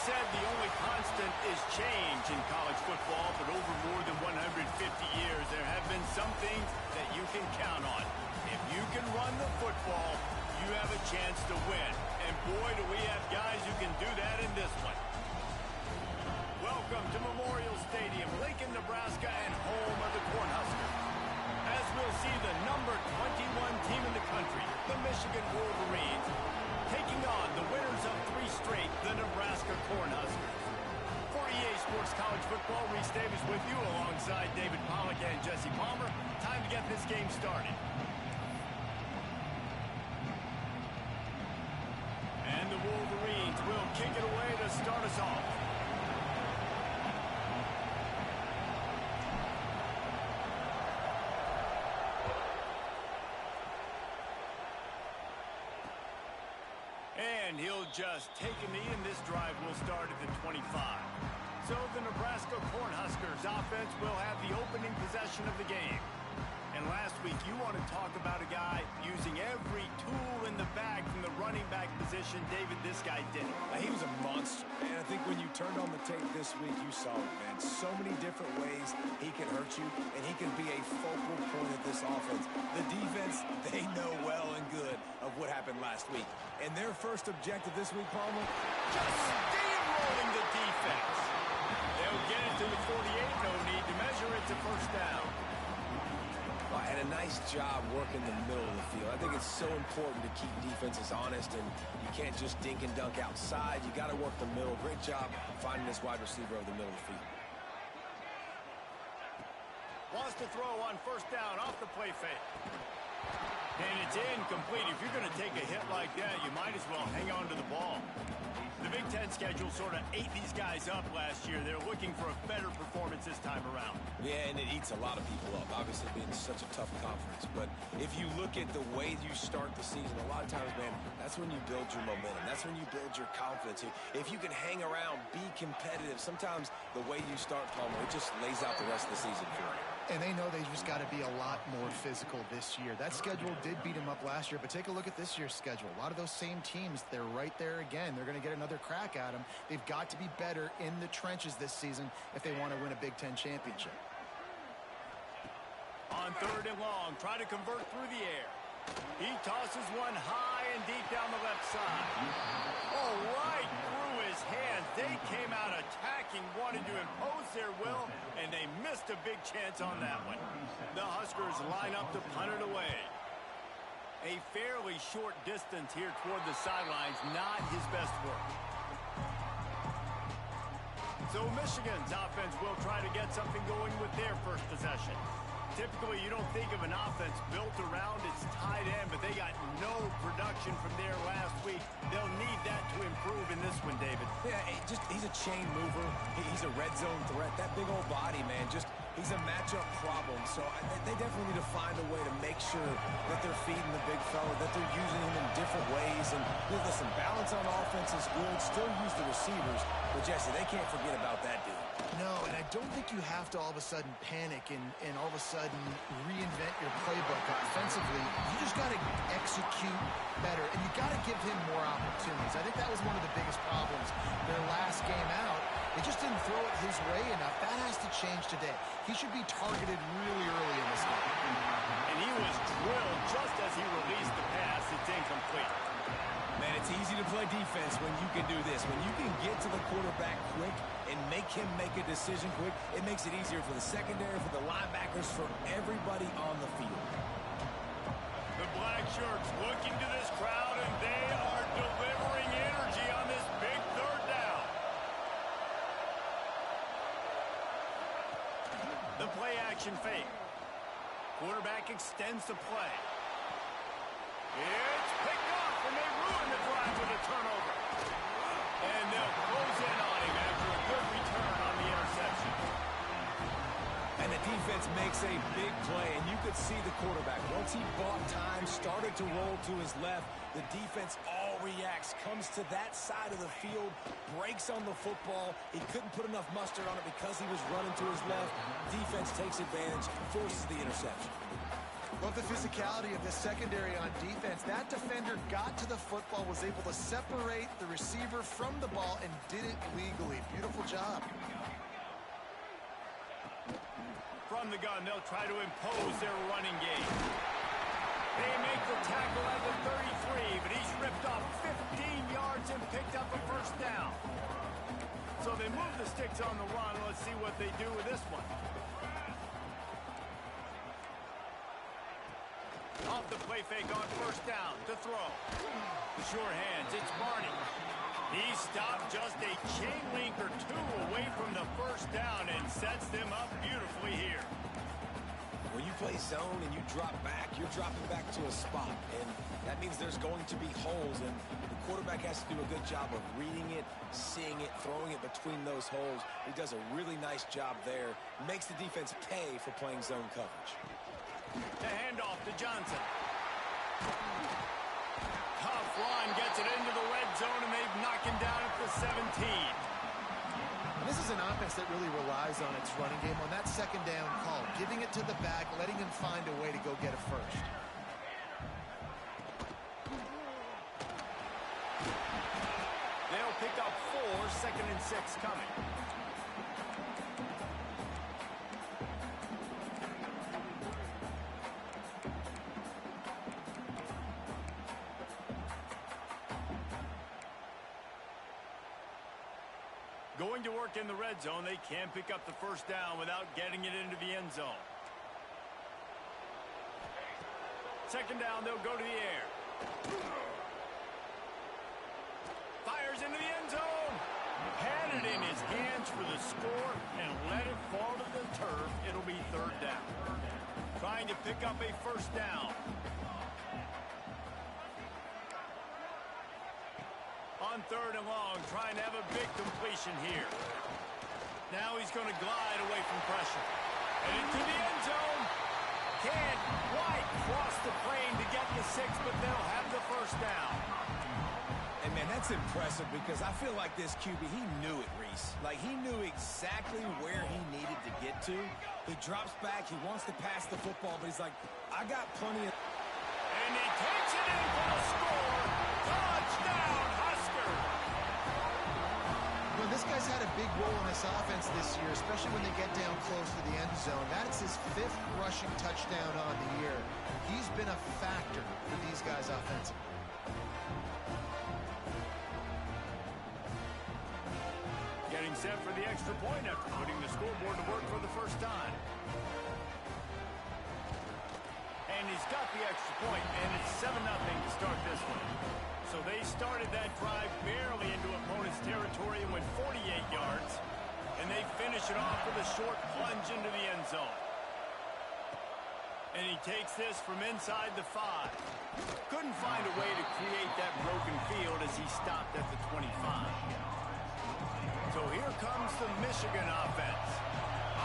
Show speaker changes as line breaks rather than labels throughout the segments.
said the only constant is change in college football, but over more than 150 years, there have been some things that you can count on. If you can run the football, you have a chance to win. And boy, do we have guys who can do that in this one. Welcome to Memorial Stadium, Lincoln, Nebraska, and home of the Cornhuskers. As we'll see the number 21 team in the country, the Michigan Wolverines, taking on the winners of 3 straight, the Nebraska Cornhuskers. For EA Sports College Football, Reese Davis with you alongside David Pollack and Jesse Palmer. Time to get this game started. And the Wolverines will kick it away to start us off. And he'll just take a knee, and this drive will start at the 25. So the Nebraska Cornhuskers offense will have the opening possession of the game. And last week, you want to talk about a guy using every tool in the bag from the running back position. David, this guy did it.
He was a monster. And I think when you turned on the tape this week, you saw it, man. So many different ways he can hurt you, and he can be a focal point of this offense. The defense, they know well and good of what happened last week. And their first objective this week, Palmer?
Just steamrolling the defense. They'll get it to the 48. No need to measure it to first down.
And a nice job working the middle of the field. I think it's so important to keep defenses honest, and you can't just dink and dunk outside. You got to work the middle. Great job finding this wide receiver over the middle of the field.
Wants to throw on first down off the play fake. And it's incomplete. If you're going to take a hit like that, you might as well hang on to the ball. The Big Ten schedule sort of ate these guys up last year. They're looking for a better performance this time around.
Yeah, and it eats a lot of people up, obviously being such a tough conference. But if you look at the way you start the season, a lot of times, man, that's when you build your momentum. That's when you build your confidence. If you can hang around, be competitive, sometimes the way you start, Palmer, it just lays out the rest of the season for you.
And they know they just got to be a lot more physical this year. That schedule did beat them up last year, but take a look at this year's schedule. A lot of those same teams, they're right there again. They're going to get another crack at them. They've got to be better in the trenches this season if they want to win a Big Ten championship.
On 3rd and long, try to convert through the air. He tosses one high and deep down the left side. Oh, right through his hands. They came out attacking, wanted to impose their will, and they missed a big chance on that one. The Huskers line up to punt it away. A fairly short distance here toward the sidelines, not his best work. So Michigan's offense will try to get something going with their first possession. Typically, you don't think of an offense built around its tight end, but they got no production from there last week. They'll need that to improve in this one, David.
Yeah, he's a chain mover. He's a red zone threat. That big old body, man, he's a matchup problem. So they definitely need to find a way to make sure that they're feeding the big fella, that they're using him in different ways. And listen, balance on offense is good. Still use the receivers. But, Jesse, they can't forget about that dude.
No, and I don't think you have to all of a sudden panic and all of a sudden reinvent your playbook offensively. You just got to execute better, and you got to give him more opportunities. I think that was one of the biggest problems their last game out. They just didn't throw it his way enough. That has to change today. He should be targeted really early in this game.
And he was drilled just as he released the pass. It's incomplete.
Man, it's easy to play defense when you can do this. When you can get to the quarterback quick and make him make a decision quick, it makes it easier for the secondary, for the linebackers, for everybody on the field.
The black shirts looking to this crowd, and they are delivering energy on this big 3rd down. The play action fake. Quarterback extends the play. It's picked off, and they ruin the drive with a turnover. And they'll close in on him after a good return on the interception.
And the defense makes a big play, and you could see the quarterback. Once he bought time, started to roll to his left, the defense all reacts, comes to that side of the field, breaks on the football. He couldn't put enough mustard on it because he was running to his left. Defense takes advantage, forces the interception.
Love the physicality of this secondary on defense. That defender got to the football, was able to separate the receiver from the ball, and did it legally. Beautiful job.
From the gun, they'll try to impose their running game. They make the tackle at the 33, but he's ripped off 15 yards and picked up a first down. So they move the sticks on the run. Let's see what they do with this one. Off the play fake on first down to throw. The sure hands, it's Barney. He stopped just a chain link or two away from the first down and sets them up beautifully here.
When you play zone and you drop back, you're dropping back to a spot. And that means there's going to be holes. And the quarterback has to do a good job of reading it, seeing it, throwing it between those holes. He does a really nice job there. Makes the defense pay for playing zone coverage.
The handoff to Johnson. Tough run, gets it into the red zone, and they've knocked him down at the 17.
This is an offense that really relies on its running game on that second down call, giving it to the back, letting him find a way to go get a first.
They'll pick up 4, 2nd and 6 coming. Going to work in the red zone, they can pick up the first down without getting it into the end zone. 2nd down, they'll go to the air. Fires into the end zone. Had it in his hands for the score and let it fall to the turf. It'll be 3rd down. Trying to pick up a first down. On 3rd and long, trying to have a big completion here. Now he's going to glide away from pressure. And into the end zone. Can't quite cross the plane to get the 6, but they'll have the first down.
And, man, that's impressive because I feel like this QB, he knew it, Reese. Like, he knew exactly where he needed to get to. He drops back. He wants to pass the football, but he's like, I got plenty of...
And he takes it in for the score. Touchdown, Husker.
Well, this guy's had a big role in this offense this year, especially when they get down close to the end zone. That's his 5th rushing touchdown on the year. He's been a factor for these guys offensively.
Getting set for the extra point after putting the scoreboard to work for the first time. And he's got the extra point, and it's 7-0 to start this one. So they started that drive barely into opponent's territory and went 48 yards. And they finish it off with a short plunge into the end zone. And he takes this from inside the 5. Couldn't find a way to create that broken field as he stopped at the 25. So here comes the Michigan offense.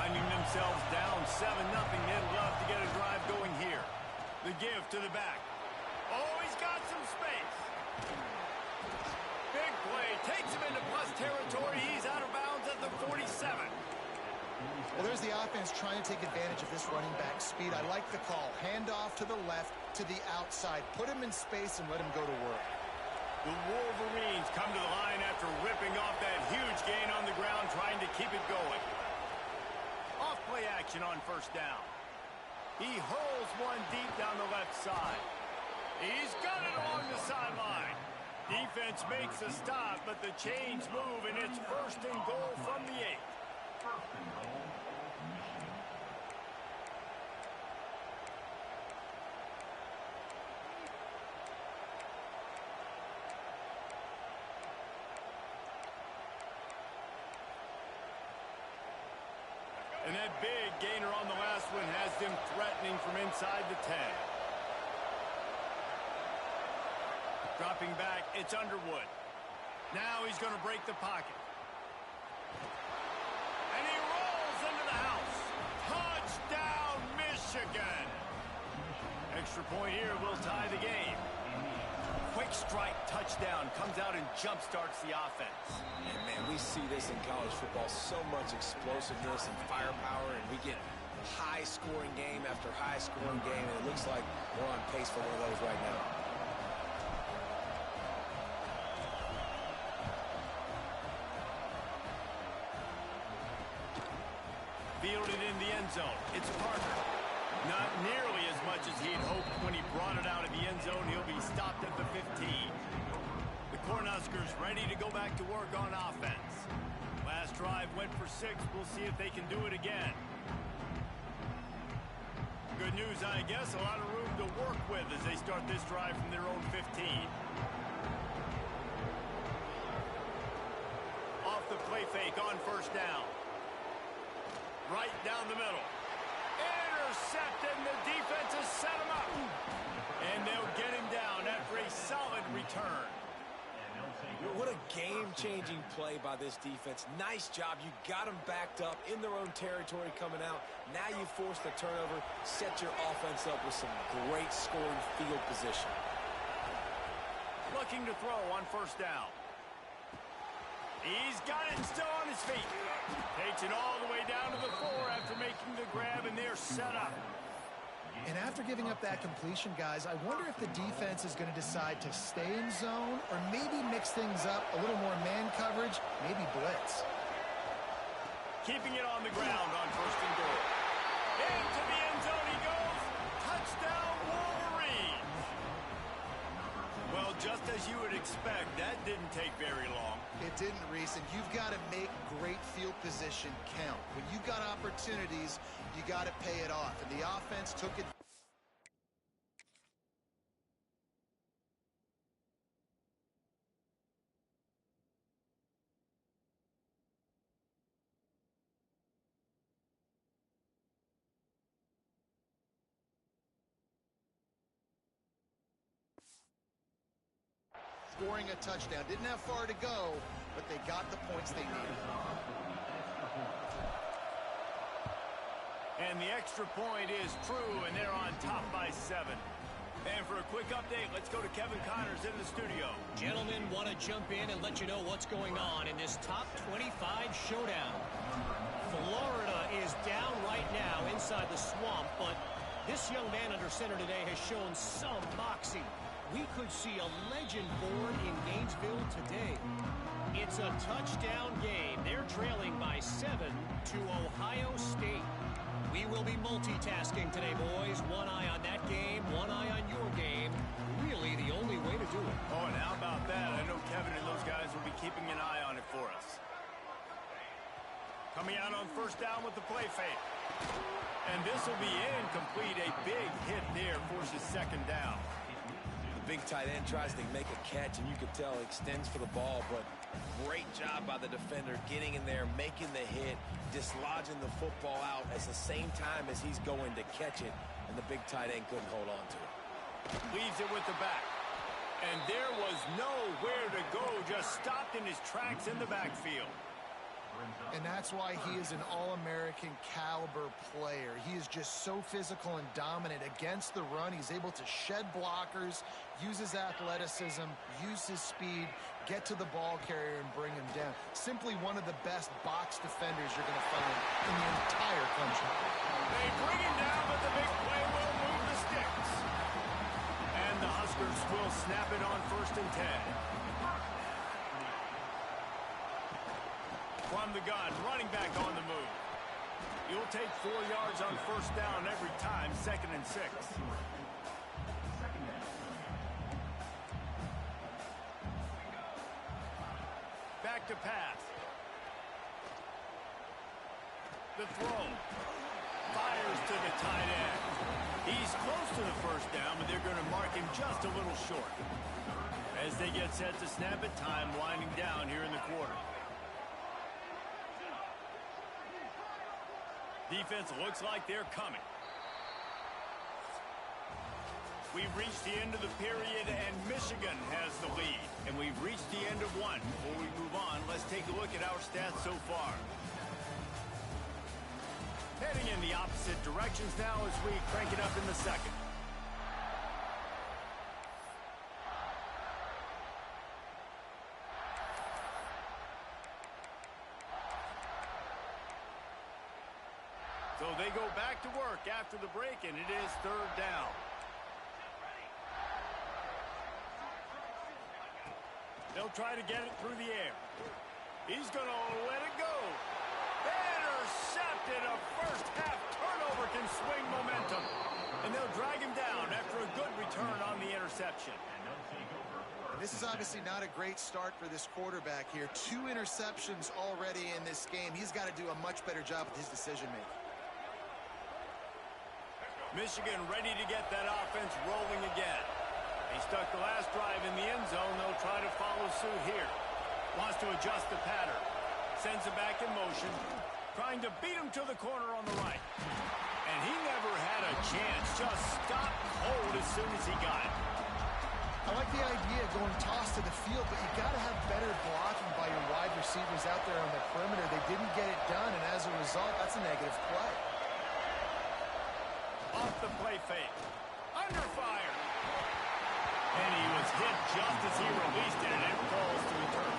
Finding themselves down 7-0, they'd love to get a drive going here. The give to the back. Oh, he's got some space. Big play. Takes him into plus territory. He's out of bounds at the 47.
Well, there's the offense trying to take advantage of this running back speed. I like the call. Hand off to the left, to the outside. Put him in space and let him go to work.
The Wolverines come to the line after ripping off that huge gain on the ground, trying to keep it going. Off play action on first down. He hurls one deep down the left side. He's got it along the sideline. Defense makes a stop, but the chains move, and it's 1st and goal from the 8. And that big gainer on the last one has them threatening from inside the 10. Dropping back, it's Underwood. Now he's going to break the pocket. And he rolls into the house. Touchdown, Michigan. Extra point here will tie the game. Quick strike touchdown comes out and jump-starts the offense.
And, man, we see this in college football, so much explosiveness and firepower, and we get high-scoring game after high-scoring game, and it looks like we're on pace for one of those right now.
Fielded in the end zone. It's Parker. Not nearly as much as he'd hoped when he brought it out of the end zone. He'll be stopped at the 15. The Cornhuskers ready to go back to work on offense. Last drive went for 6. We'll see if they can do it again. Good news, I guess. A lot of room to work with as they start this drive from their own 15. Off the play fake on first down. Right down the middle. Intercepted, and the defense has set him up. And they'll get him down after a solid return.
What a game-changing play by this defense. Nice job. You got them backed up in their own territory coming out. Now you force the turnover, set your offense up with some great scoring field position.
Looking to throw on first down. He's got it and still on his feet. Takes it all the way down to the 4 after making the grab, and they're set up.
And after giving up that completion, guys, I wonder if the defense is going to decide to stay in zone or maybe mix things up, a little more man coverage, maybe blitz.
Keeping it on the ground on first and goal. Into the end zone he goes. Touchdown, Wolverines. Well, just as you would expect, that didn't take very long.
It didn't, Reese, and you've got to make great field position count. When you've got opportunities, you got to pay it off, and the offense took it. Scoring a touchdown. Didn't have far to go, but they got the points they needed.
And the extra point is true, and they're on top by 7. And for a quick update, let's go to Kevin Connors in the studio.
Gentlemen, want to jump in and let you know what's going on in this top 25 showdown. Florida is down right now inside the swamp, but this young man under center today has shown some moxie. We could see a legend born in Gainesville today. It's a touchdown game. They're trailing by 7 to Ohio State. We will be multitasking today, boys. One eye on that game, one eye on your game. Really the only way to do it.
Oh, and how about that? I know Kevin and those guys will be keeping an eye on it for us. Coming out on first down with the play fake. And this will be incomplete. A big hit there forces second down.
Big tight end tries to make a catch, and you could tell he extends for the ball, but great job by the defender getting in there, making the hit, dislodging the football out at the same time as he's going to catch it, and the big tight end couldn't hold on to it.
Leaves it with the back. And there was nowhere to go, just stopped in his tracks in the backfield.
And that's why he is an All-American caliber player. He is just so physical and dominant against the run. He's able to shed blockers, use his athleticism, use his speed, get to the ball carrier and bring him down. Simply one of the best box defenders you're going to find in the entire country.
They bring him down, but the big play will move the sticks. And the Huskers will snap it on first and 10. From the gun, running back on the move. You'll take 4 yards on first down every time, 2nd and 6. Back to pass. The throw. Fires to the tight end. He's close to the first down, but they're going to mark him just a little short. As they get set to snap it, time winding down here in the quarter. Defense looks like they're coming. We've reached the end of the period, and Michigan has the lead. And we've reached the end of one. Before we move on, let's take a look at our stats so far. Heading in the opposite directions now as we crank it up in the second. So So they go back to work after the break, and it is third down. They'll try to get it through the air. He's going to let it go. Intercepted. A first-half turnover can swing momentum. And they'll drag him down after a good return on the interception.
This is obviously not a great start for this quarterback here. 2 interceptions already in this game. He's got to do a much better job with his decision-making.
Michigan ready to get that offense rolling again. They stuck the last drive in the end zone. They'll try to follow suit here. Wants to adjust the pattern. Sends it back in motion. Trying to beat him to the corner on the right. And he never had a chance. Just stopped cold as soon as he got it.
I like the idea of going toss to the field, but you got to have better blocking by your wide receivers out there on the perimeter. They didn't get it done, and as a result, that's a negative play.
Off the play fake. Under fire. And he was hit just as he released it, and it falls to the turf.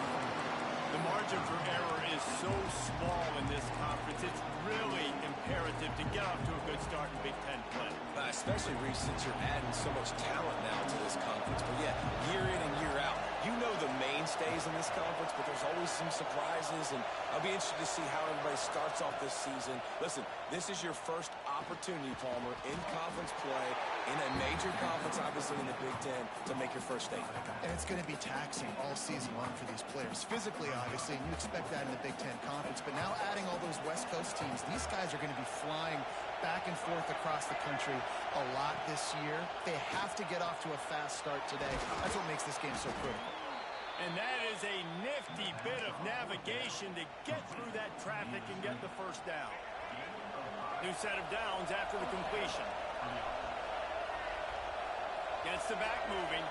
The margin for error is so small in this conference. It's really imperative to get off to a good start in Big Ten play.
Especially, Reese, since you're adding so much talent now to this conference. But, yeah, year in and year out, you know the mainstays in this conference, but there's always some surprises, and I'll be interested to see how everybody starts off this season. Listen, this is your first opportunity, Palmer, in conference play, in a major conference, obviously in the Big Ten, to make your first statement.
And it's going to be taxing all season long for these players. Physically, obviously, and you expect that in the Big Ten Conference. But now adding all those West Coast teams, these guys are going to be flying back and forth across the country a lot this year. They have to get off to a fast start today. That's what makes this game so critical.
And that is a nifty bit of navigation to get through that traffic and get the first down. New set of downs after the completion. Gets the back moving.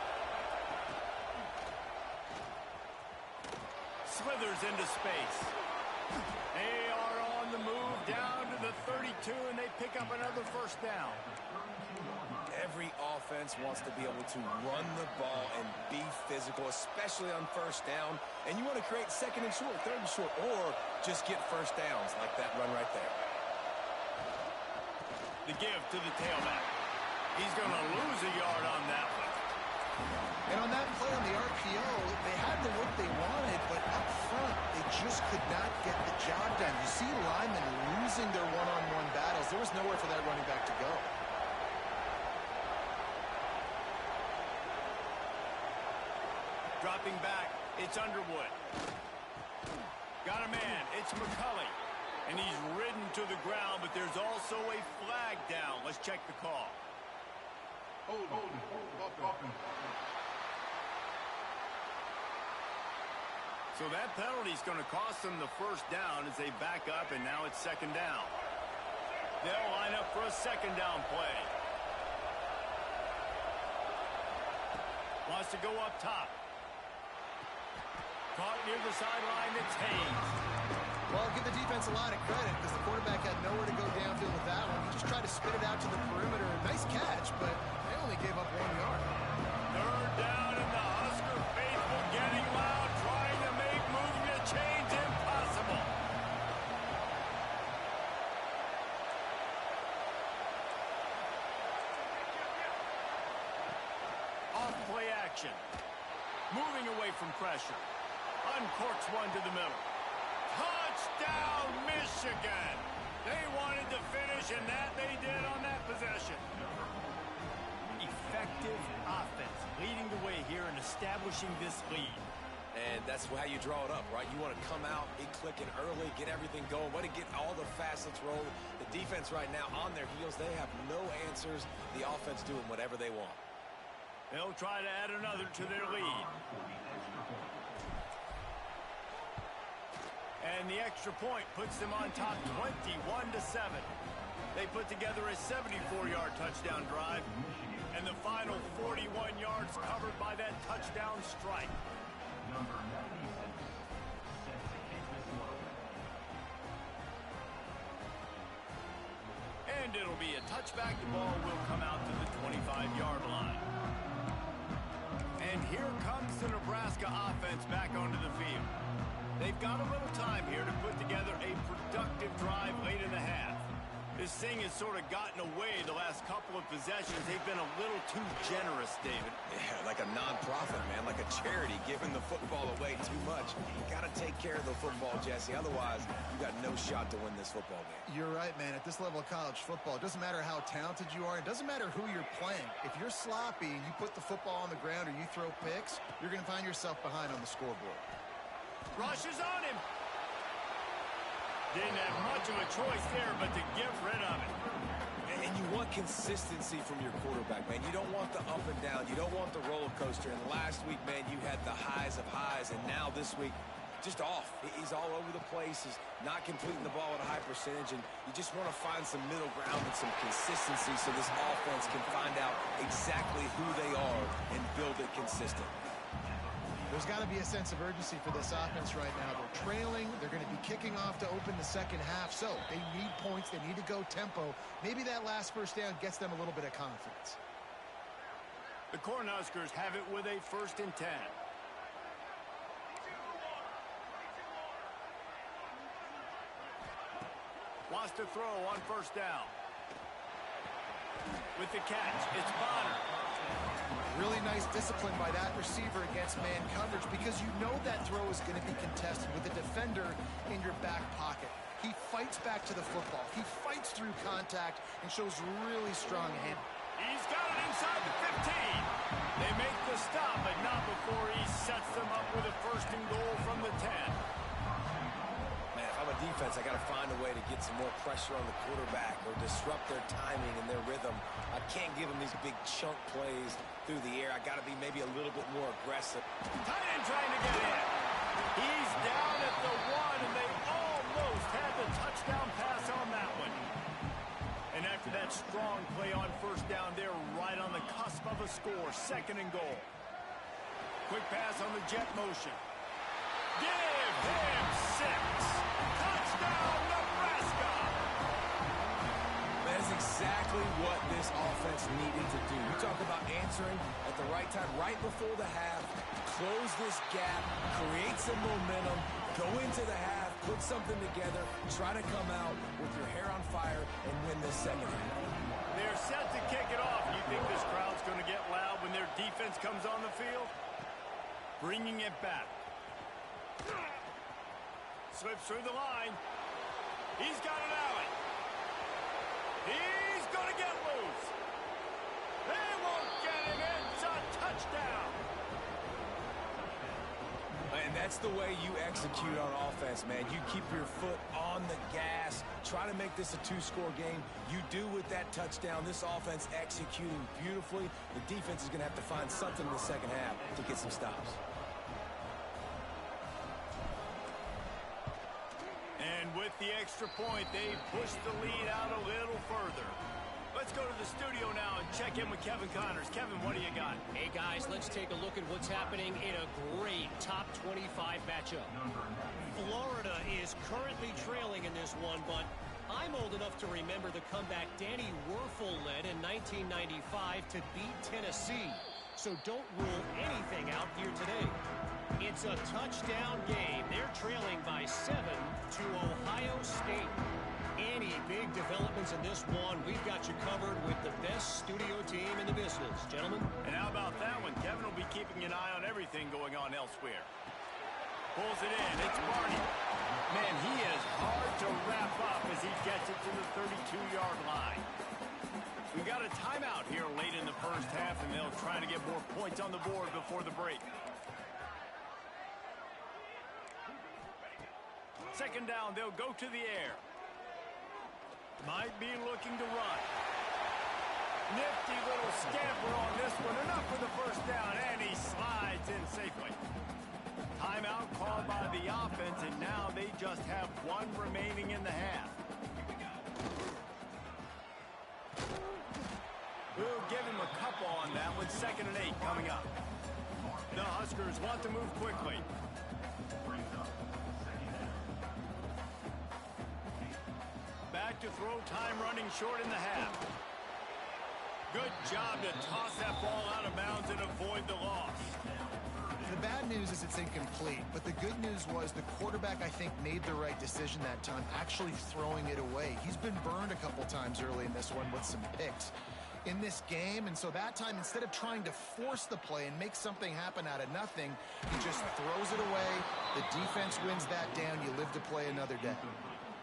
Slithers into space. They are on the move down to the 32, and they pick up another first down.
Every offense wants to be able to run the ball and be physical, especially on first down. And you want to create second and short, third and short, or just get first downs like that run right there.
The give to the tailback. He's going to lose a yard on that one.
And on that play on the RPO, they had the look they wanted, but up front, they just could not get the job done. You see linemen losing their one-on-one battles. There was nowhere for that running back to go.
Dropping back, it's Underwood. Got a man, it's McCulley. And he's ridden to the ground, but there's also a flag down. Let's check the call. So that penalty is going to cost them the first down as they back up, and now it's second down. They'll line up for a second down play. Wants to go up top. Caught near the sideline, it's Haynes.
Well, I'll give the defense a lot of credit because the quarterback had nowhere to go downfield with that one. He just tried to spit it out to the perimeter. Nice catch, but they only gave up 1 yard.
Third down, and the Husker faithful getting loud, trying to make moving the chains impossible. Off play action. Moving away from pressure. Uncorks one to the middle. Touchdown, Michigan! They wanted to finish, and that they did on that possession. Effective offense, leading the way here and establishing this lead.
And that's how you draw it up, right? You want to come out, be clicking early, get everything going, want to get all the facets rolling. The defense right now on their heels, they have no answers. The offense doing whatever they want.
They'll try to add another to their lead. And the extra point puts them on top 21-7. They put together a 74-yard touchdown drive, and the final 41 yards covered by that touchdown strike. And it'll be a touchback. The ball will come out to the 25-yard line. And here comes the Nebraska offense back onto the field. They've got a little time here to put together a productive drive late in the half. This thing has sort of gotten away the last couple of possessions. They've been a little too generous, David.
Yeah, like a non-profit, man, like a charity giving the football away too much. You got to take care of the football, Jesse. Otherwise, you got no shot to win this football game.
You're right, man. At this level of college football, it doesn't matter how talented you are. It doesn't matter who you're playing. If you're sloppy and you put the football on the ground or you throw picks, you're going to find yourself behind on the scoreboard.
Rushes on him. Didn't have much of a choice there, but to get rid of it.
And you want consistency from your quarterback, man. You don't want the up and down. You don't want the roller coaster. And last week, man, you had the highs of highs. And now this week, just off. He's all over the place. He's not completing the ball at a high percentage. And you just want to find some middle ground and some consistency so this offense can find out exactly who they are and build it consistent.
There's got to be a sense of urgency for this offense right now. They're trailing. They're going to be kicking off to open the second half. So they need points. They need to go tempo. Maybe that last first down gets them a little bit of confidence.
The Cornhuskers have it with a 1st and 10. Wants to throw on 1st down. With the catch, it's Bonner.
Really nice discipline by that receiver against man coverage because you know that throw is going to be contested with a defender in your back pocket. He fights back to the football. He fights through contact and shows really strong hand.
He's got it inside the 15. They make the stop, but not before he sets them up with a 1st and goal from the 10.
Man, if I'm a defense, I got to find a way to get some more pressure on the quarterback or disrupt their timing and their rhythm. I can't give them these big chunk plays through the air. I got to be maybe a little bit more aggressive.
Tight end trying to get in. He's down at the 1, and they almost had the touchdown pass on that one. And after that strong play on 1st down, they're right on the cusp of a score. 2nd and goal. Quick pass on the jet motion. Give him 6. Touchdown, Nebraska.
That is exactly what this offense needed to do. You talk about answering at the right time, right before the half, close this gap, create some momentum, go into the half, put something together, try to come out with your hair on fire and win this second half.
They're set to kick it off. You think this crowd's going to get loud when their defense comes on the field? Bringing it back. Slips through the line. He's got it out. He's going to get loose. They won't get him. It's a touchdown.
And that's the way you execute on offense, man. You keep your foot on the gas. Try to make this a 2-score game. You do with that touchdown. This offense executing beautifully. The defense is going to have to find something in the second half to get some stops.
And with the extra point, they push the lead out a little further. Let's go to the studio now and check in with Kevin Connors. Kevin, what do you got?
Hey, guys, let's take a look at what's happening in a great top 25 matchup. Florida is currently trailing in this one, but I'm old enough to remember the comeback Danny Werfel led in 1995 to beat Tennessee. So don't rule anything out here today. It's a touchdown game. They're trailing by 7 to Ohio State. Any big developments in this one, we've got you covered with the best studio team in the business. Gentlemen?
And how about that one? Kevin will be keeping an eye on everything going on elsewhere. Pulls it in. It's Barney. Man, he is hard to wrap up as he gets it to the 32-yard line. We got a timeout here late in the first half, and they'll try to get more points on the board before the break. 2nd down, they'll go to the air. Might be looking to run. Nifty little scamper on this one. Enough for the 1st down, and he slides in safely. Timeout called by the offense, and now they just have 1 remaining in the half. We'll give him a couple on that one. 2nd and 8 coming up. The Huskers want to move quickly. Back to throw, time running short in the half. Good job to toss that ball out of bounds and avoid the loss.
The bad news is it's incomplete, but the good news was the quarterback, I think, made the right decision that time, actually throwing it away. He's been burned a couple times early in this one with some picks in this game, and so that time, instead of trying to force the play and make something happen out of nothing, he just throws it away. The defense wins that down. You live to play another day.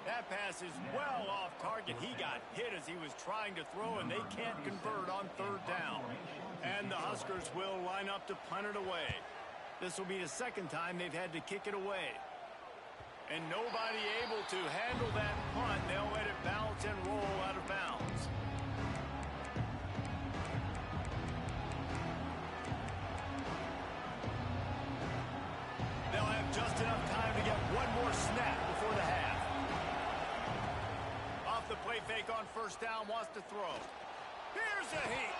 That pass is well off target. He got hit as he was trying to throw, and they can't convert on third down. And the Huskers will line up to punt it away. This will be the second time they've had to kick it away. And nobody able to handle that punt. They'll let it bounce and roll out of bounds. They'll have just enough time to get one more snap before the half. Off the play fake on first down, wants to throw. Here's a heat.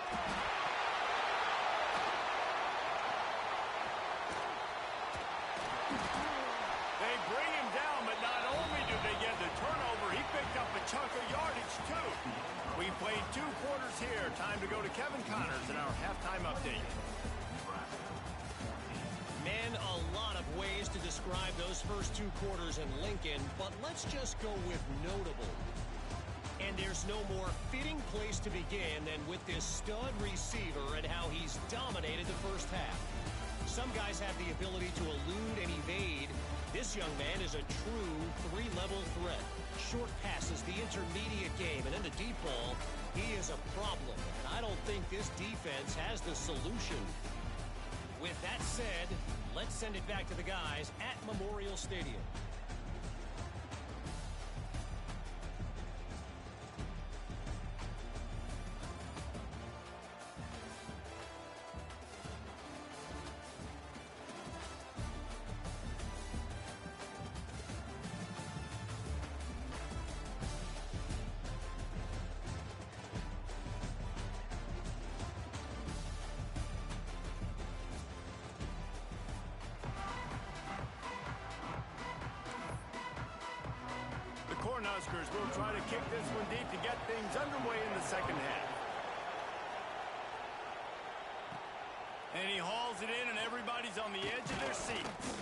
They bring him down, but not only do they get the turnover, he picked up a chunk of yardage, too. We played 2 quarters here. Time to go to Kevin Connors in our halftime update.
Man, a lot of ways to describe those first 2 quarters in Lincoln, but let's just go with notable. And there's no more fitting place to begin than with this stud receiver and how he's dominated the first half. Some guys have the ability to elude and evade. This young man is a true 3-level threat. Short passes, the intermediate game, and then the deep ball. He is a problem. I don't think this defense has the solution. With that said, let's send it back to the guys at Memorial Stadium.
Huskers will try to kick this one deep to get things underway in the second half. And he hauls it in, and everybody's on the edge of their seats.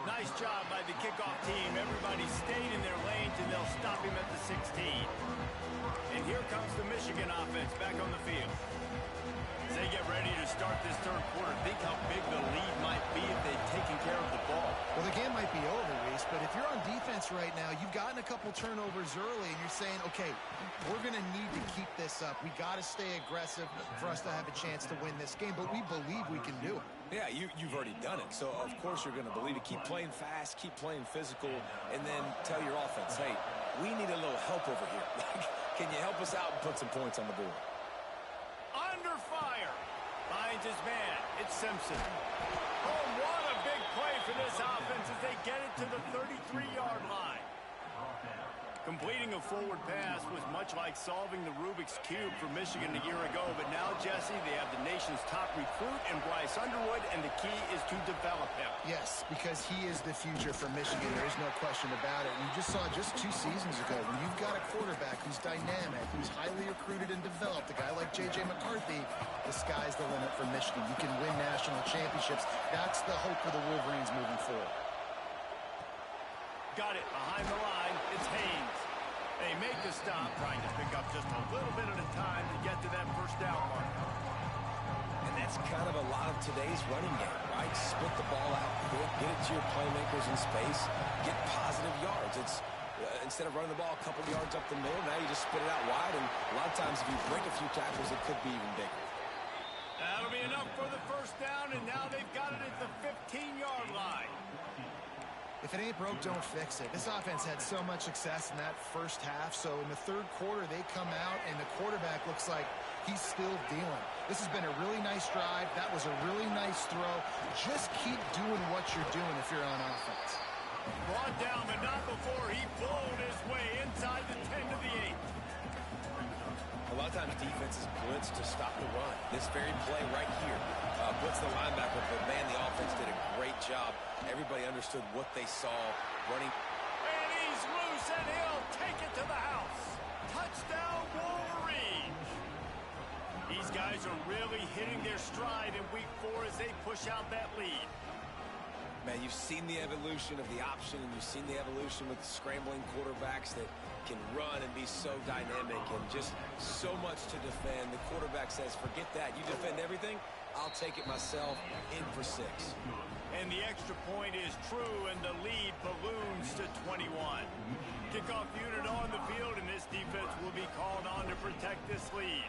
Nice job by the kickoff team. Everybody stayed in their lanes, and they'll stop him at the 16. And here comes the Michigan offense back on the field. As they get ready to start this third quarter, think how big the lead might be if they'd taken care of the ball.
Well, the game might be over, Reese, but if you're on defense right now, you've gotten a couple turnovers early, and you're saying, okay, we're going to need to keep this up. We got to stay aggressive for us to have a chance to win this game, but we believe we can do it.
Yeah, you've already done it, so of course you're going to believe it. Keep playing fast, keep playing physical, and then tell your offense, hey, we need a little help over here. Can you help us out and put some points on the board?
Under fire. Finds his man. It's Simpson. Oh, what a big play for this offense as they get it to the 33-yard line. Completing a forward pass was much like solving the Rubik's Cube for Michigan a year ago, but now, Jesse, they have the nation's top recruit in Bryce Underwood, and the key is to develop him.
Yes, because he is the future for Michigan. There is no question about it. And you just saw just 2 seasons ago, when you've got a quarterback who's dynamic, who's highly recruited and developed, a guy like J.J. McCarthy, the sky's the limit for Michigan. You can win national championships. That's the hope for the Wolverines moving forward.
Got it behind the line. It's Haynes. They make the stop, trying to pick up just a little bit at a time to get to that first down mark.
And that's kind of a lot of today's running game, right? Split the ball out quick, get it to your playmakers in space, get positive yards. It's instead of running the ball a couple yards up the middle, now you just spit it out wide, and a lot of times if you break a few tackles, it could be even bigger.
That'll be enough for the first down, and now they've got it at the 15-yard line.
If it ain't broke, don't fix it. This offense had so much success in that first half, so in the third quarter, they come out, and the quarterback looks like he's still dealing. This has been a really nice drive. That was a really nice throw. Just keep doing what you're doing if you're on offense.
Brought down, but not before he bowled his way inside the 10 to the 8.
A lot of times defenses blitz to stop the run. This very play right here blitz the linebacker, but man, the offense did a great job. Everybody understood what they saw running.
And he's loose, and he'll take it to the house. Touchdown, Wolverines. These guys are really hitting their stride in week 4 as they push out that lead.
Man, you've seen the evolution of the option, and you've seen the evolution with the scrambling quarterbacks that can run and be so dynamic and just so much to defend. The quarterback says, forget that. You defend everything, I'll take it myself. In for 6.
And the extra point is true, and the lead balloons to 21. Kickoff unit on the field, and this defense will be called on to protect this lead.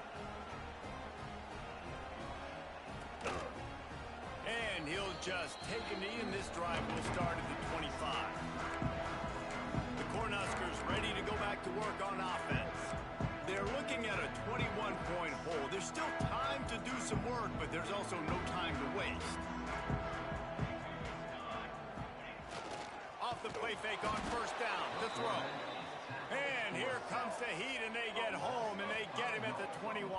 And he'll just take a knee, and this drive will start at the 25. The Cornhuskers ready to go back to work on offense. They're looking at a 21-point hole. There's still time to do some work, but there's also no time to waste. Off the play fake on first down, the throw. And here comes the heat, and they get home, and they get him at the 21.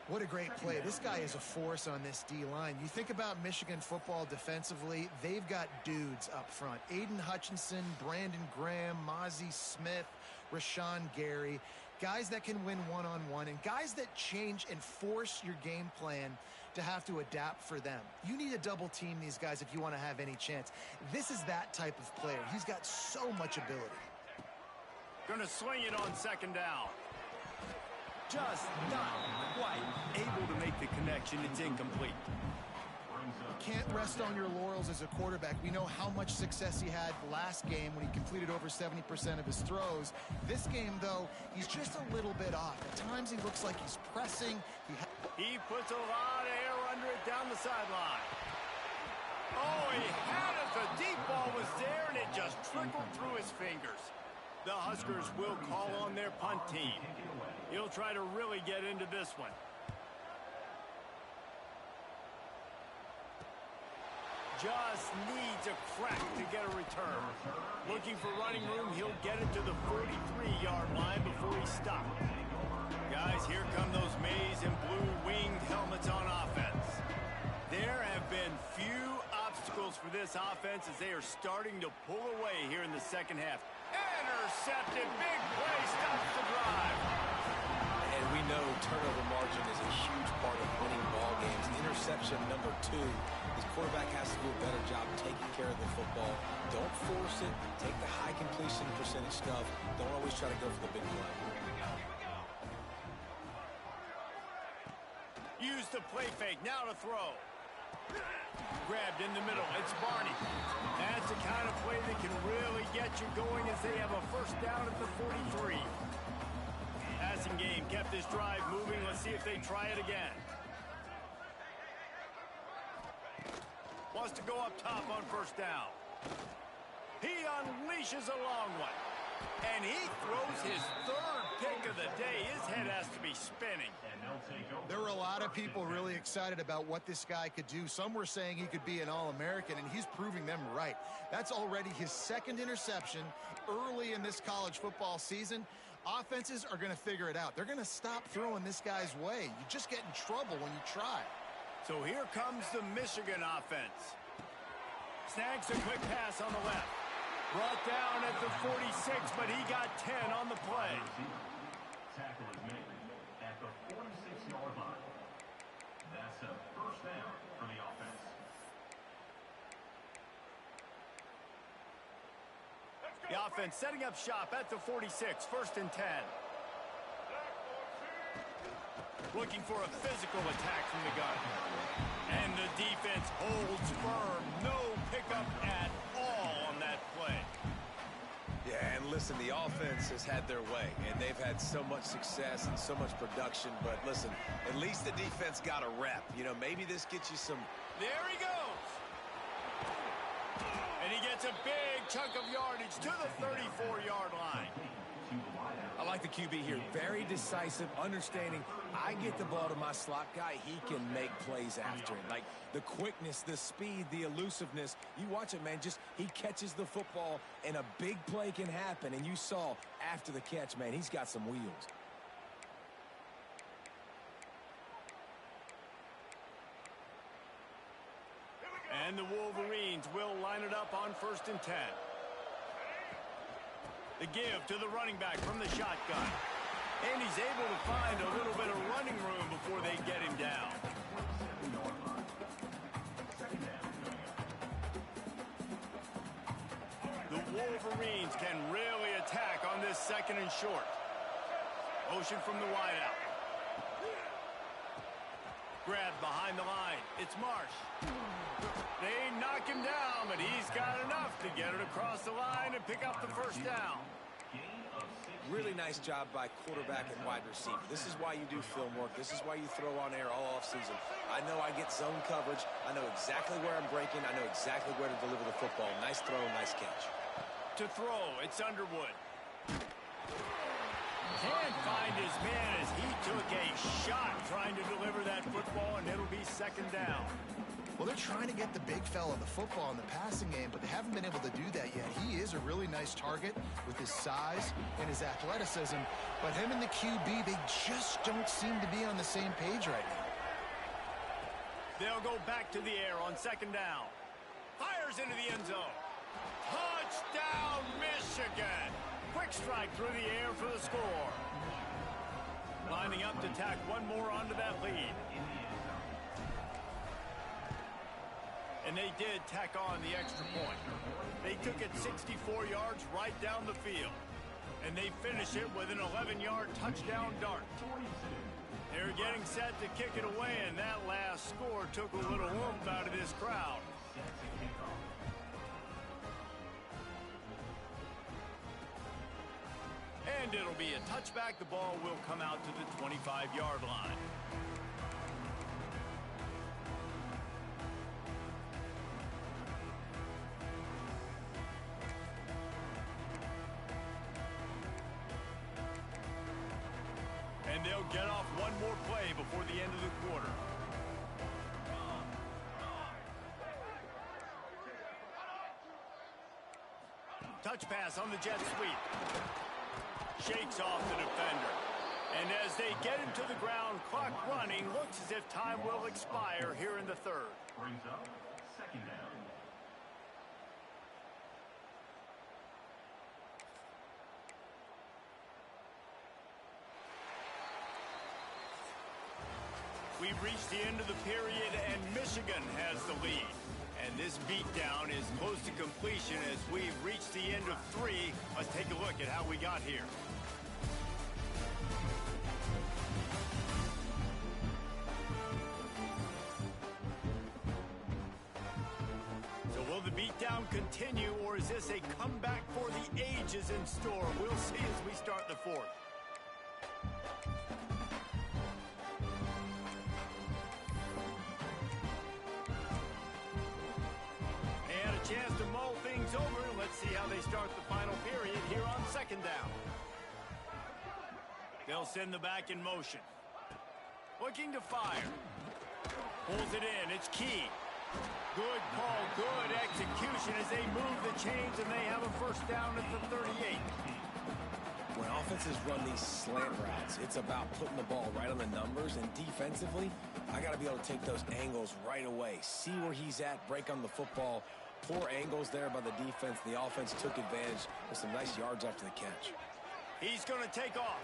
What a great play. This guy is a force on this D-line. You think about Michigan football defensively, they've got dudes up front. Aiden Hutchinson, Brandon Graham, Mozzie Smith, Rashawn Gary. Guys that can win one-on-one, and guys that change and force your game plan to have to adapt for them. You need to double team these guys if you want to have any chance. This is that type of player. He's got so much ability.
Gonna swing it on second down. Just not quite able to make the connection. It's incomplete.
You can't rest on your laurels as a quarterback. We know how much success he had last game when he completed over 70% of his throws. This game, though, he's just a little bit off. At times he looks like he's pressing.
He puts a lot of air under it down the sideline. Oh, he had it. The deep ball was there, and it just trickled through his fingers. The Huskers will call on their punt team. He'll try to really get into this one. Just needs a crack to get a return. Looking for running room, he'll get it to the 43-yard line before he's stopped. Guys, here come those maize and blue winged helmets on offense. There have been few obstacles for this offense as they are starting to pull away here in the second half. Intercepted, big play, stops the drive.
And we know turnover margin is a huge part of winning ball games. Interception number 2. His quarterback has to do a better job taking care of the football. Don't force it. Take the high completion percentage stuff. Don't always try to go for the big play.
Use the play fake, now to throw. Grabbed in the middle, it's Barney. That's the kind of play that can really get you going as they have a first down at the 43. Passing game kept this drive moving. Let's see if they try it again. Wants to go up top on first down. He unleashes a long one. And he throws his third pick of the day. His head has to be spinning.
There were a lot of people really excited about what this guy could do. Some were saying he could be an All-American, and he's proving them right. That's already his second interception early in this college football season. Offenses are going to figure it out. They're going to stop throwing this guy's way. You just get in trouble when you try.
So here comes the Michigan offense. Snags a quick pass on the left. Brought down at the 46, but he got 10 on the play.
Tackle is made at the 46-yard line. That's a first down for the offense.
The offense setting up shop at the 46, first and 10. Looking for a physical attack from the gun. And the defense holds firm. No pickup at all on that play.
Yeah, and listen, the offense has had their way, and they've had so much success and so much production. But listen, at least the defense got a rep. You know, maybe this gets you some...
There he goes. And he gets a big chunk of yardage to the 34-yard line.
I like the QB here. Very decisive, understanding. I get the ball to my slot guy. He can make plays after it. Like the quickness, the speed, the elusiveness. You watch it, man. Just he catches the football, and a big play can happen. And you saw after the catch, man, he's got some wheels.
And the Wolverines will line it up on first and 10. The give to the running back from the shotgun. And he's able to find a little bit of running room before they get him down. Wolverines can really attack on this 2nd and short. Motion from the wideout. Grab behind the line. It's Marsh. They knock him down, but he's got enough to get it across the line and pick up the 1st down.
Really nice job by quarterback and wide receiver. This is why you do film work. This is why you throw on air all offseason. I know I get zone coverage. I know exactly where I'm breaking. I know exactly where to deliver the football. Nice throw, nice catch.
To throw, it's Underwood. Can't find his man as he took a shot trying to deliver that football, and it'll be 2nd down.
Well, they're trying to get the big fella the football in the passing game, but they haven't been able to do that yet. He is a really nice target with his size and his athleticism, but him and the QB, they just don't seem to be on the same page right now.
They'll go back to the air on 2nd down. Fires into the end zone. Touchdown, Michigan! Quick strike through the air for the score. Lining up to tack one more onto that lead. And they did tack on the extra point. They took it 64 yards right down the field. And they finish it with an 11-yard touchdown dart. They're getting set to kick it away, and that last score took a little oomph out of this crowd. And it'll be a touchback. The ball will come out to the 25-yard line. And they'll get off one more play before the end of the quarter. Touch pass on the jet sweep. Shakes off the defender. And as they get him to the ground, clock running, looks as if time will expire here in the 3rd.
Brings up 2nd down.
We've reached the end of the period, and Michigan has the lead. And this beatdown is close to completion as we've reached the end of 3. Let's take a look at how we got here. So will the beatdown continue, or is this a comeback for the ages in store? We'll see as we start the 4th. Chance to mull things over. Let's see how they start the final period here on 2nd down. They'll send the back in motion. Looking to fire. Pulls it in. It's Key. Good call, good execution as they move the chains, and they have a 1st down at the 38.
When offenses run these slant routes, it's about putting the ball right on the numbers, and defensively, I got to be able to take those angles right away. See where he's at, break on the football. Poor angles there by the defense. The offense took advantage with some nice yards after the catch.
He's going to take off.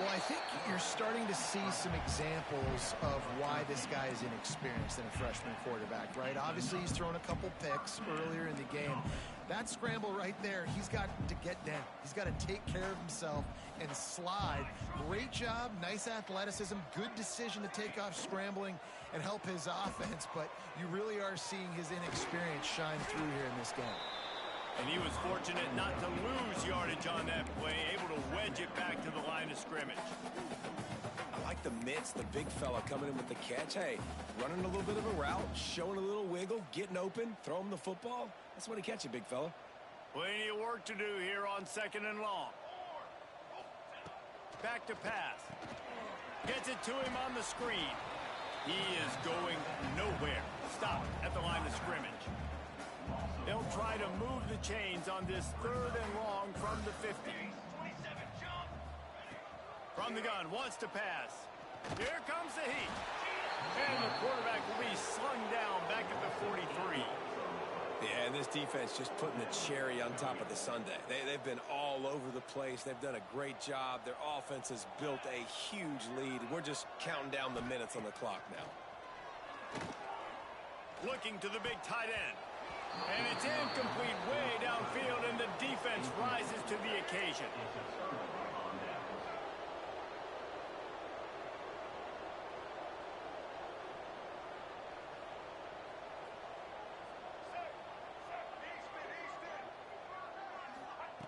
Well, I think you're starting to see some examples of why this guy is inexperienced in a freshman quarterback, right? Obviously, he's thrown a couple picks earlier in the game. That scramble right there, he's got to get down. He's got to take care of himself and slide. Great job, nice athleticism, good decision to take off scrambling and help his offense, but you really are seeing his inexperience shine through here in this game.
And he was fortunate not to lose yardage on that play, able to wedge it back to the line of scrimmage.
I like the mitts, the big fella coming in with the catch. Hey, running a little bit of a route, showing a little wiggle, getting open, throw him the football. That's when he catch it, big fella.
Plenty of work to do here on 2nd and long. Back to pass. Gets it to him on the screen. He is going nowhere. Stop at the line of scrimmage. They'll try to move the chains on this 3rd and long from the 50. From the gun, wants to pass. Here comes the heat. And the quarterback will be slung down back at the 43.
Yeah, and this defense just putting the cherry on top of the sundae. They've been all over the place. They've done a great job. Their offense has built a huge lead. We're just counting down the minutes on the clock now.
Looking to the big tight end. And it's incomplete way downfield.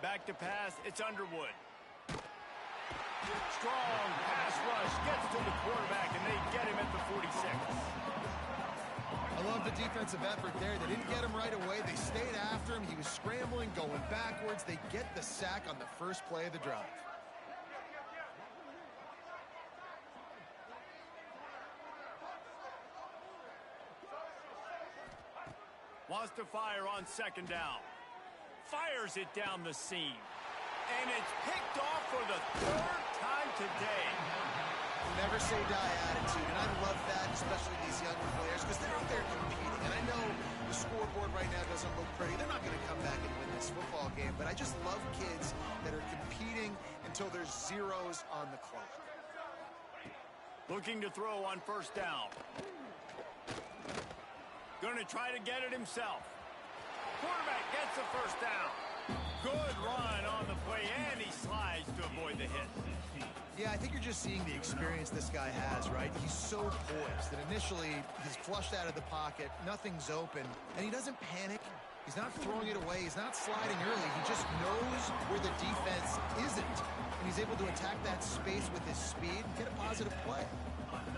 Back to pass, it's Underwood. Strong pass rush, gets to the quarterback, and they get him at the 46.
I love the defensive effort there. They didn't get him right away. They stayed after him. He was scrambling, going backwards. They get the sack on the first play of the drive.
Wants to fire on second down. Fires it down the seam. And it's picked off for the third time today.
Never say die attitude, and I love that, especially these younger players, because they're out there competing. And I know the scoreboard right now doesn't look pretty. They're not going to come back and win this football game, but I just love kids that are competing until there's zeros on the clock.
Looking to throw on first down. Going to try to get it himself. Quarterback gets the first down. Good run on the play, and he slides to avoid the hit.
Yeah, I think you're just seeing the experience this guy has, right? He's so poised that initially he's flushed out of the pocket, nothing's open, and he doesn't panic. He's not throwing it away. He's not sliding early. He just knows where the defense isn't, and he's able to attack that space with his speed and get a positive play.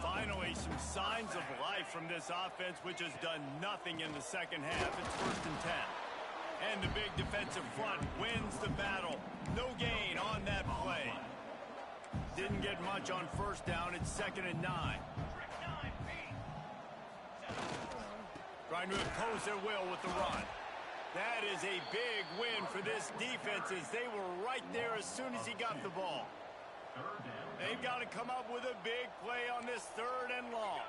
Finally, some signs of life from this offense, which has done nothing in the second half. It's 1st and 10. And the big defensive front wins the battle. No gain on that play. Didn't get much on first down. It's 2nd and 9. Trying to impose their will with the run. That is a big win for this defense, as they were right there as soon as he got the ball. They've got to come up with a big play on this 3rd and long.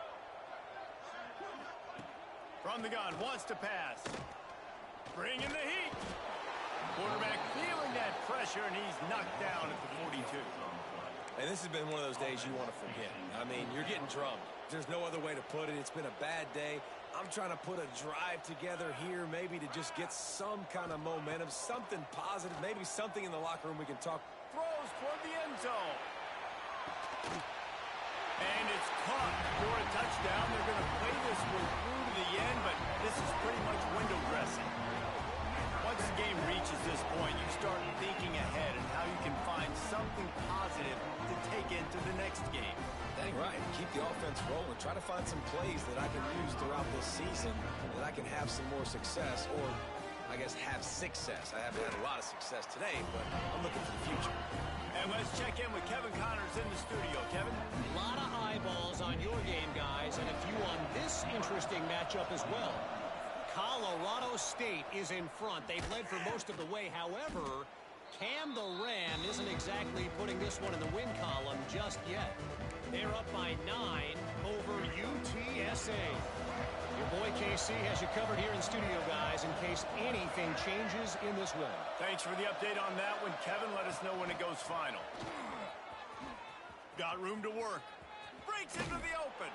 From the gun, wants to pass. Bringing the heat. Quarterback feeling that pressure, and he's knocked down at the 42.
And this has been one of those days you want to forget. I mean, you're getting drummed. There's no other way to put it. It's been a bad day. I'm trying to put a drive together here, maybe to just get some kind of momentum, something positive, maybe something in the locker room we can talk.
Throws toward the end zone. And it's caught for a touchdown. They're going to play this one through to the end, but this is pretty much window dressing. Once the game reaches this point, you start thinking ahead and how you can find something positive to take into the next game.
Dang right. Keep the offense rolling. Try to find some plays that I can use throughout this season that I can have some more success, or I guess have success. I haven't had a lot of success today, but I'm looking for the future.
And let's check in with Kevin Connors in the studio. Kevin?
A lot of eyeballs on your game, guys, and a few on this interesting matchup as well. Colorado State is in front. They've led for most of the way. However, Cam the Ram isn't exactly putting this one in the win column just yet. They're up by 9 over UTSA. Your boy KC has you covered here in studio, guys, in case anything changes in this one.
Thanks for the update on that one, Kevin. Let us know when it goes final. Got room to work. Breaks into the open.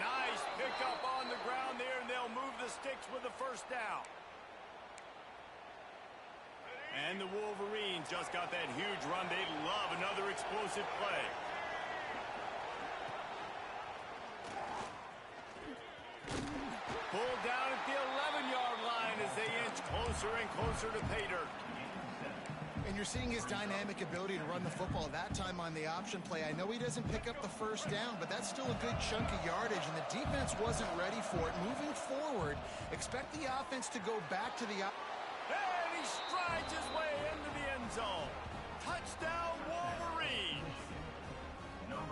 Nice pickup on the ground there, and they'll move the sticks with the first down. And the Wolverines just got that huge run. They love another explosive play. Pulled down at the 11-yard line as they inch closer and closer to pay dirt.
And you're seeing his dynamic ability to run the football that time on the option play. I know he doesn't pick up the first down, but that's still a good chunk of yardage, and the defense wasn't ready for it. Moving forward, expect the offense to go back to the...
And he strides his way into the end zone. Touchdown, Wolverines.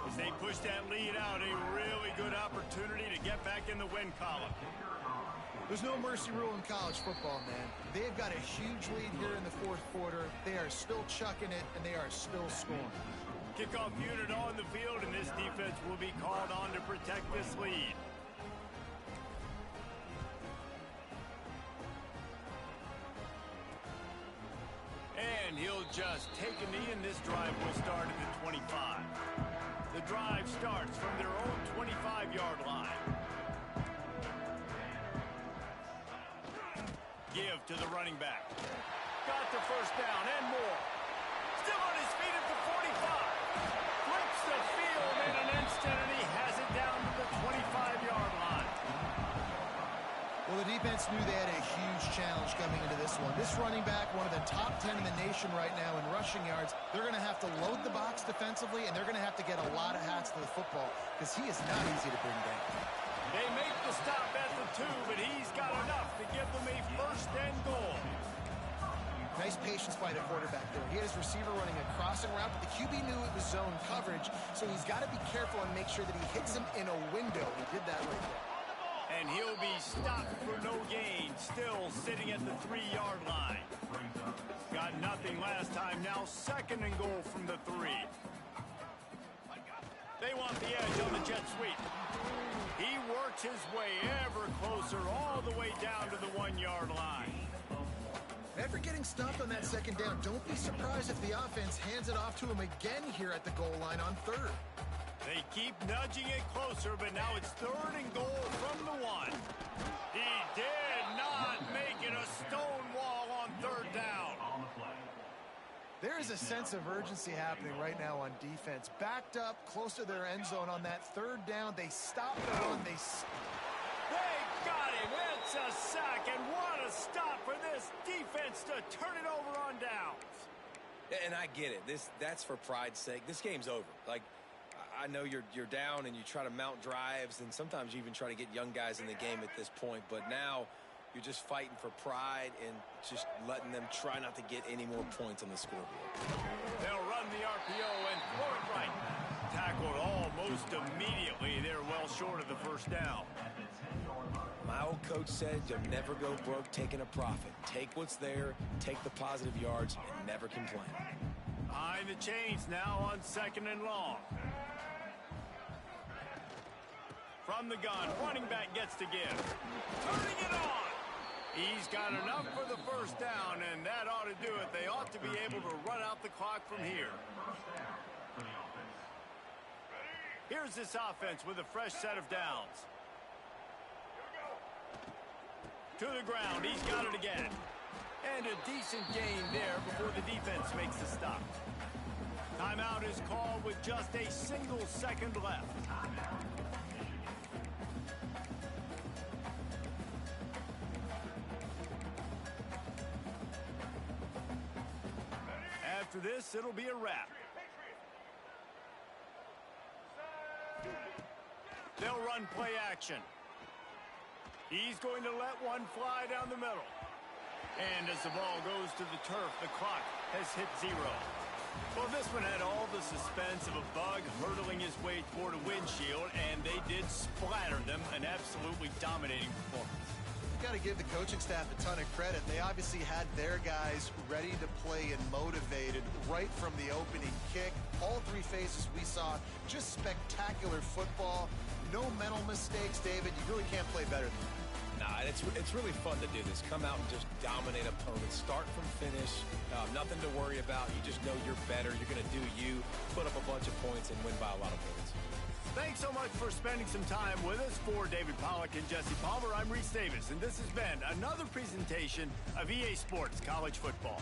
As they push that lead out, a really good opportunity to get back in the win column.
There's no mercy rule in college football, man. They've got a huge lead here in the 4th quarter. They are still chucking it, and they are still scoring.
Kickoff unit on the field, and this defense will be called on to protect this lead. And he'll just take a knee, and this drive will start at the 25. The drive starts from their own 25-yard line. Give to the running back. Got the first down and more. Still on his feet at the 45. Flips the field in an instant, and he has it down to the 25-yard line.
Well, the defense knew they had a huge challenge coming into this one. This running back, one of the top 10 in the nation right now in rushing yards, they're going to have to load the box defensively, and they're going to have to get a lot of hats to the football because he is not easy to bring down.
They make the stop at the 2, but he's got enough to give them a first and goal.
Nice patience by the quarterback there. He had his receiver running a crossing route, but the QB knew it was zone coverage, so he's got to be careful and make sure that he hits him in a window. He did that right there.
And he'll be stopped for no gain, still sitting at the 3-yard line. Got nothing last time, now second and goal from the 3. They want the edge on the jet sweep. He works his way ever closer all the way down to the 1-yard line.
After getting stopped on that second down, don't be surprised if the offense hands it off to him again here at the goal line on third.
They keep nudging it closer, but now it's third and goal from the 1. He did not make it a stone wall on third down.
There is a sense of urgency happening right now on defense. Backed up, close to their end zone on that third down. They stop the run. They
got him. It's a sack, and what a stop for this defense to turn it over on downs.
And I get it. That's for pride's sake. This game's over. Like, I know you're down and you try to mount drives, and sometimes you even try to get young guys in the game at this point. But now you're just fighting for pride and just letting them try not to get any more points on the scoreboard.
They'll run the RPO and throw it right. Tackled almost immediately. They're well short of the first down.
My old coach said you'll never go broke taking a profit. Take what's there, take the positive yards, and never complain.
Behind the chains now on second and long. From the gun, running back gets to give. Turning it on. He's got enough for the first down, and that ought to do it. They ought to be able to run out the clock from here. Here's this offense with a fresh set of downs. To the ground, he's got it again. And a decent gain there before the defense makes the stop. Timeout is called with just a single second left. After this, it'll be a wrap. They'll run play action. He's going to let one fly down the middle. And as the ball goes to the turf, the clock has hit 0. Well, this one had all the suspense of a bug hurtling his way toward a windshield, and they did splatter them. An absolutely dominating performance.
Got to give the coaching staff a ton of credit. They obviously had their guys ready to play and motivated right from the opening kick. All 3 phases we saw, just spectacular football. No mental mistakes, David. You really can't play better than that.
Nah, it's really fun to do this. Come out and just dominate opponents. Start from finish. Nothing to worry about. You just know you're better. You're going to do you, put up a bunch of points, and win by a lot of points.
Thanks so much for spending some time with us. For David Pollack and Jesse Palmer, I'm Reese Davis, and this has been another presentation of EA Sports College Football.